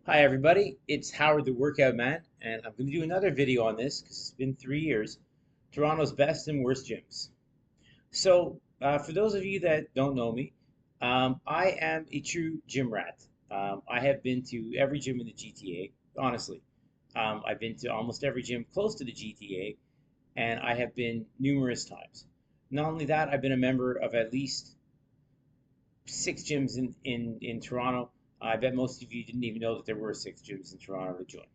Hi everybody, it's Howard the Workout Man, and I'm going to do another video on this because it's been 3 years. Toronto's best and worst gyms. For those of you that don't know me, I am a true gym rat. I have been to every gym in the GTA, honestly. I've been to almost every gym close to the GTA, and I have been numerous times. Not only that, I've been a member of at least 6 gyms in Toronto. I bet most of you didn't even know that there were 6 gyms in Toronto to join.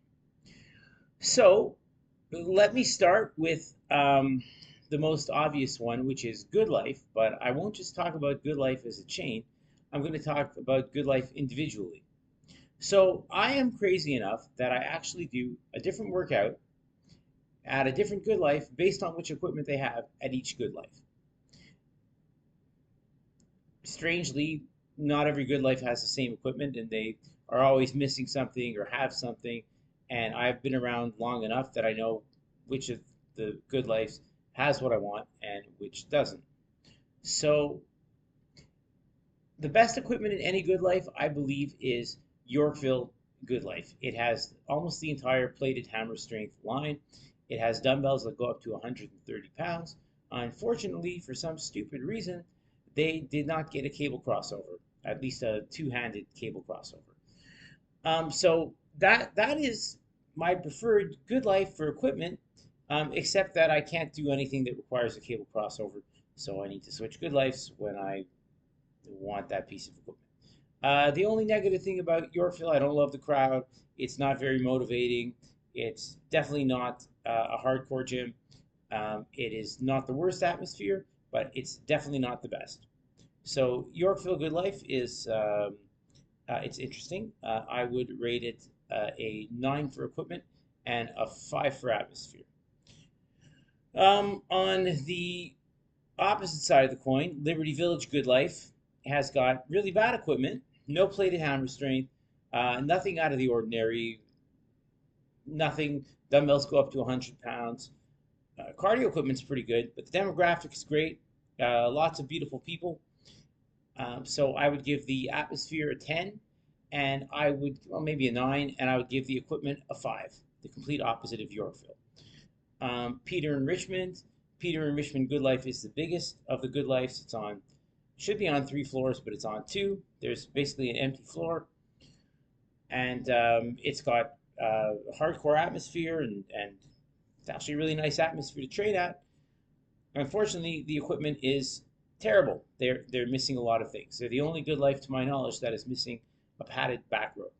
So let me start with the most obvious one, which is Good Life. But I won't just talk about Good Life as a chain. I'm going to talk about Good Life individually. So I am crazy enough that I actually do a different workout at a different Good Life based on which equipment they have at each Good Life. Strangely, not every Good Life has the same equipment, and they are always missing something or have something. And I've been around long enough that I know which of the Good Lives has what I want and which doesn't. So the best equipment in any Good Life, I believe, is Yorkville Good Life. It has almost the entire plated hammer strength line. It has dumbbells that go up to 130 pounds. Unfortunately, for some stupid reason, they did not get a cable crossover, at least a two-handed cable crossover. So that is my preferred Good Life for equipment, except that I can't do anything that requires a cable crossover. So I need to switch Good Lives when I want that piece of equipment. The only negative thing about Yorkville, I don't love the crowd. It's not very motivating. It's definitely not a hardcore gym. It is not the worst atmosphere, but it's definitely not the best. So Yorkville Good Life is it's interesting. I would rate it a 9 for equipment and a 5 for atmosphere. On the opposite side of the coin, Liberty Village Good Life has got really bad equipment, no plated hammer strength, nothing out of the ordinary, nothing. Dumbbells go up to 100 pounds. Cardio equipment's pretty good, but the demographic is great. Lots of beautiful people. So I would give the atmosphere a 10, and I would, well, maybe a 9, and I would give the equipment a 5, the complete opposite of Yorkville. Peter and Richmond. Peter and Richmond Good Life is the biggest of the Good Lives. Should be on 3 floors, but it's on 2. There's basically an empty floor, and it's got hardcore atmosphere, and it's actually a really nice atmosphere to train at. Unfortunately, the equipment is terrible. They're missing a lot of things. They're the only Good Life, to my knowledge, that is missing a padded back row.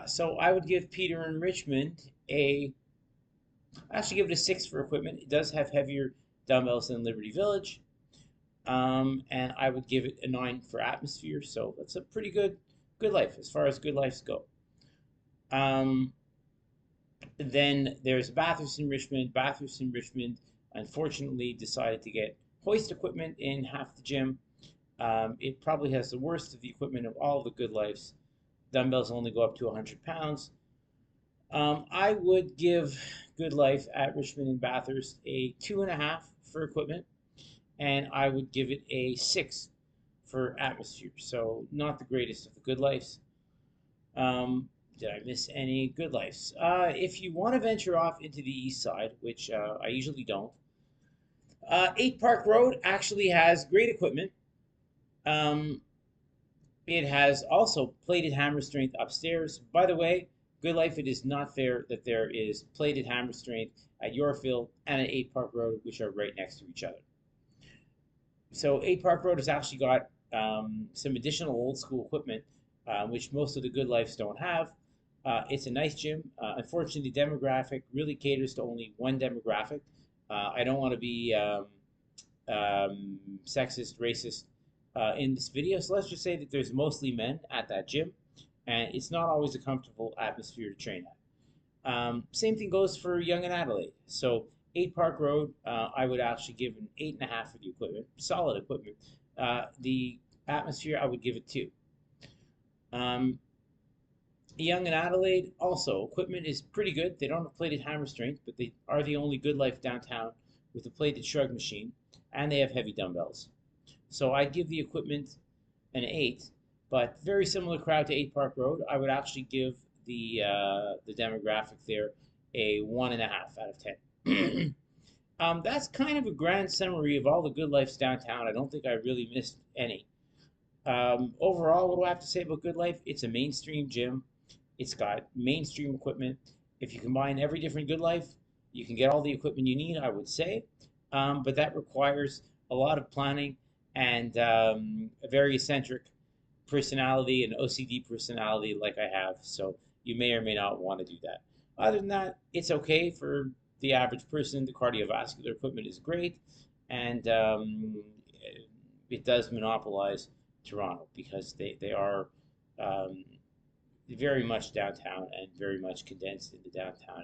So I would give Peter and Richmond I actually give it a 6 for equipment. It does have heavier dumbbells than Liberty Village. And I would give it a 9 for atmosphere. So that's a pretty good life as far as Good Lives go. Um, then there's Bathurst in Richmond. Bathurst in Richmond unfortunately decided to get hoist equipment in half the gym. It probably has the worst of the equipment of all the Good Lives. Dumbbells only go up to 100 pounds. I would give Good Life at Richmond and Bathurst a 2.5 for equipment, and I would give it a 6 for atmosphere. So not the greatest of the Good Lives. Did I miss any Good Lives? If you want to venture off into the east side, which I usually don't, 8 Park Road actually has great equipment. Um, It has also plated hammer strength upstairs. By the way, Good Life, it is not fair that there is plated hammer strength at Yorkville and at 8 Park Road, which are right next to each other. So 8 Park Road has actually got some additional old school equipment, which most of the Good Lives don't have. It's a nice gym. Unfortunately, the demographic really caters to only one demographic. I don't want to be sexist, racist in this video. So let's just say that there's mostly men at that gym, and it's not always a comfortable atmosphere to train at. Same thing goes for Yonge and Adelaide. So 8 Park Road, I would actually give an 8.5 for the equipment, solid equipment. The atmosphere, I would give it 2. Um, Yonge and Adelaide, also, equipment is pretty good. They don't have plated hammer strength, but they are the only Good Life downtown with a plated shrug machine, and they have heavy dumbbells. So I'd give the equipment an 8, but very similar crowd to 8 Park Road. I would actually give the demographic there a 1.5 out of 10. That's kind of a grand summary of all the good lives downtown. I don't think I really missed any. Overall, what do I have to say about Good Life? It's a mainstream gym. It's got mainstream equipment. If you combine every different Good Life, you can get all the equipment you need, I would say. But that requires a lot of planning and a very eccentric personality and OCD personality like I have. So you may or may not want to do that. Other than that, it's okay for the average person. The cardiovascular equipment is great, and it does monopolize Toronto because they are um, very much downtown and very much condensed in the downtown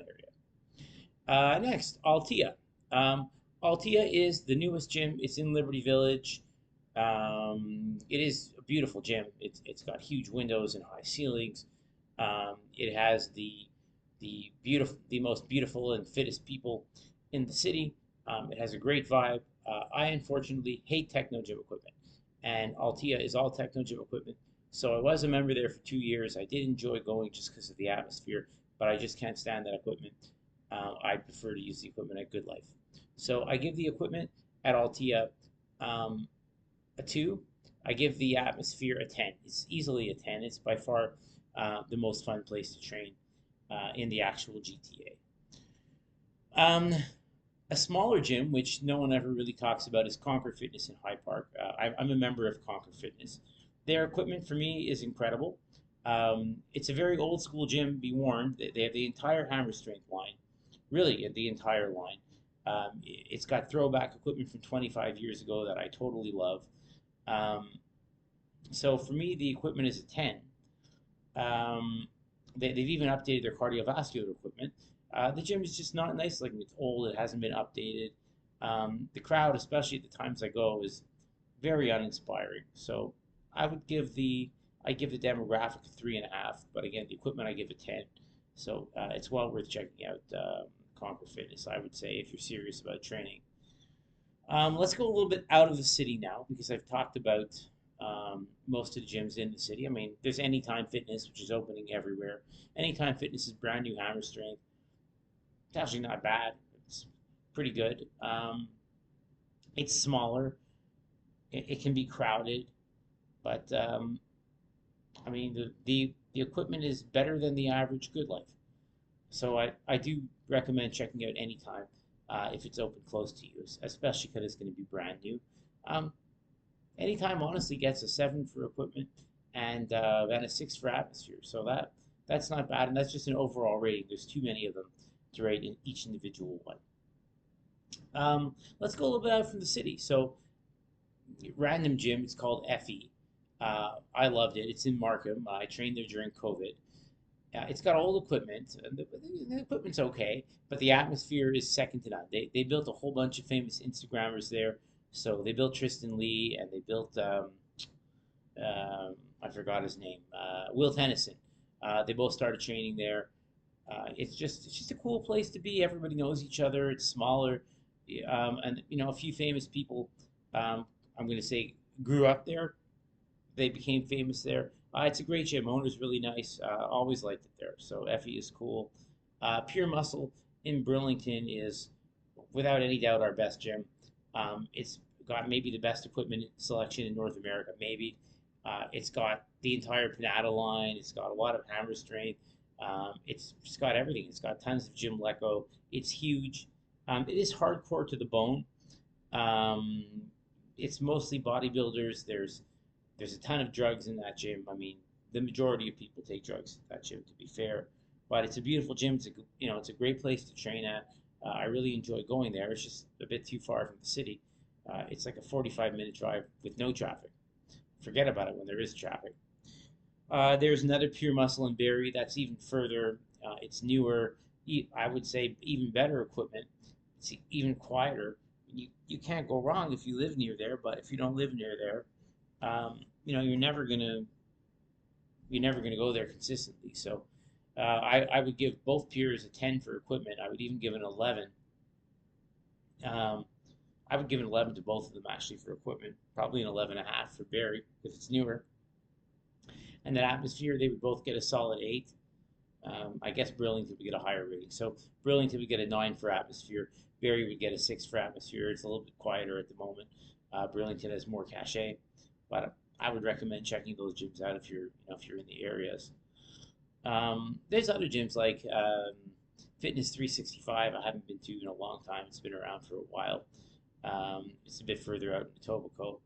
area. Next, Altea. Um, Altea is the newest gym. It's in Liberty Village. It is a beautiful gym. It's got huge windows and high ceilings. It has the most beautiful and fittest people in the city. It has a great vibe. I unfortunately hate techno gym equipment, and Altea is all techno gym equipment. So I was a member there for 2 years. I did enjoy going just because of the atmosphere, but I just can't stand that equipment. I prefer to use the equipment at Good Life. So I give the equipment at Altea um, a 2. I give the atmosphere a 10. It's easily a 10. It's by far the most fun place to train in the actual GTA. A smaller gym, which no one ever really talks about, is Conquer Fitness in High Park. I'm a member of Conquer Fitness. Their equipment for me is incredible. It's a very old school gym, be warned. They have the entire hammer strength line, really the entire line. It's got throwback equipment from 25 years ago that I totally love. Um, so for me, the equipment is a 10. Um, they've even updated their cardiovascular equipment. The gym is just not nice looking. It's old. It hasn't been updated. The crowd, especially at the times I go, is very uninspiring. So I would give the demographic a 3.5. But again, the equipment I give a 10. So it's well worth checking out Conquer Fitness, I would say, if you're serious about training. Let's go a little bit out of the city now because I've talked about most of the gyms in the city. I mean, there's Anytime Fitness, which is opening everywhere. Anytime Fitness is brand new hammer strength. It's actually not bad. It's pretty good. It's smaller. It can be crowded, but I mean the equipment is better than the average Good Life. So I do recommend checking out Anytime if it's open close to you, especially because it's going to be brand new. Um, Anytime honestly gets a 7 for equipment and a 6 for atmosphere. So that's not bad, and that's just an overall rating. There's too many of them to rate in each individual one. Let's go a little bit out from the city. So random gym. It's called FE. I loved it. It's in Markham. I trained there during COVID. It's got old equipment. The equipment's okay, but the atmosphere is second to none. They built a whole bunch of famous Instagrammers there. So they built Tristan Lee and they built I forgot his name, Will Tennyson. They both started training there. It's just a cool place to be. Everybody knows each other. It's smaller, and a few famous people. I'm going to say grew up there. They became famous there. It's a great gym. Owner's really nice. Always liked it there. So Effie is cool. Pure Muscle in Burlington is without any doubt our best gym. It's got maybe the best equipment selection in North America. Maybe it's got the entire Panada line. It's got a lot of hammer strength. It's just got everything. It's got tons of gym leco. It's huge. It is hardcore to the bone. Um, it's mostly bodybuilders. There's a ton of drugs in that gym. I mean, the majority of people take drugs at that gym, to be fair. But it's a beautiful gym. It's a great place to train at. I really enjoy going there. It's just a bit too far from the city. It's like a 45-minute drive with no traffic. Forget about it when there is traffic. There's another Pure Muscle in Barrie that's even further. It's newer. I would say even better equipment. It's even quieter. You can't go wrong if you live near there, but if you don't live near there, you're never gonna go there consistently. So I would give both Pures a 10 for equipment. I would even give an 11. Um, I would give an 11 to both of them actually for equipment. Probably an 11.5 for Barrie if it's newer. And that atmosphere, they would both get a solid 8. I guess Burlington would get a higher rating. So Burlington would get a 9 for atmosphere. Barrie would get a 6 for atmosphere. It's a little bit quieter at the moment. Burlington has more cachet, but I would recommend checking those gyms out if if you're in the areas. There's other gyms like Fitness 365. I haven't been to in a long time. It's been around for a while. It's a bit further out in Etobicoke.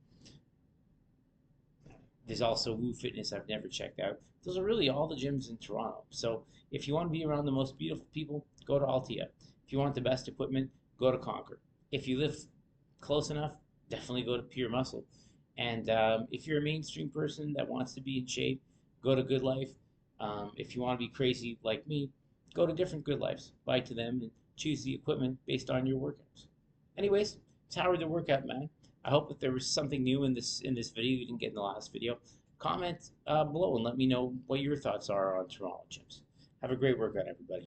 There's also Woo Fitness I've never checked out. Those are really all the gyms in Toronto. So if you want to be around the most beautiful people, go to Altea. If you want the best equipment, go to Conquer. If you live close enough, definitely go to Pure Muscle. And if you're a mainstream person that wants to be in shape, go to Good Life. If you want to be crazy like me, go to different Good Lives. Buy to them and choose the equipment based on your workouts. Anyways, it's Howard the Workout Man. I hope that there was something new in this video you didn't get in the last video. Comment below and let me know what your thoughts are on Toronto gyms. Have a great workout, everybody.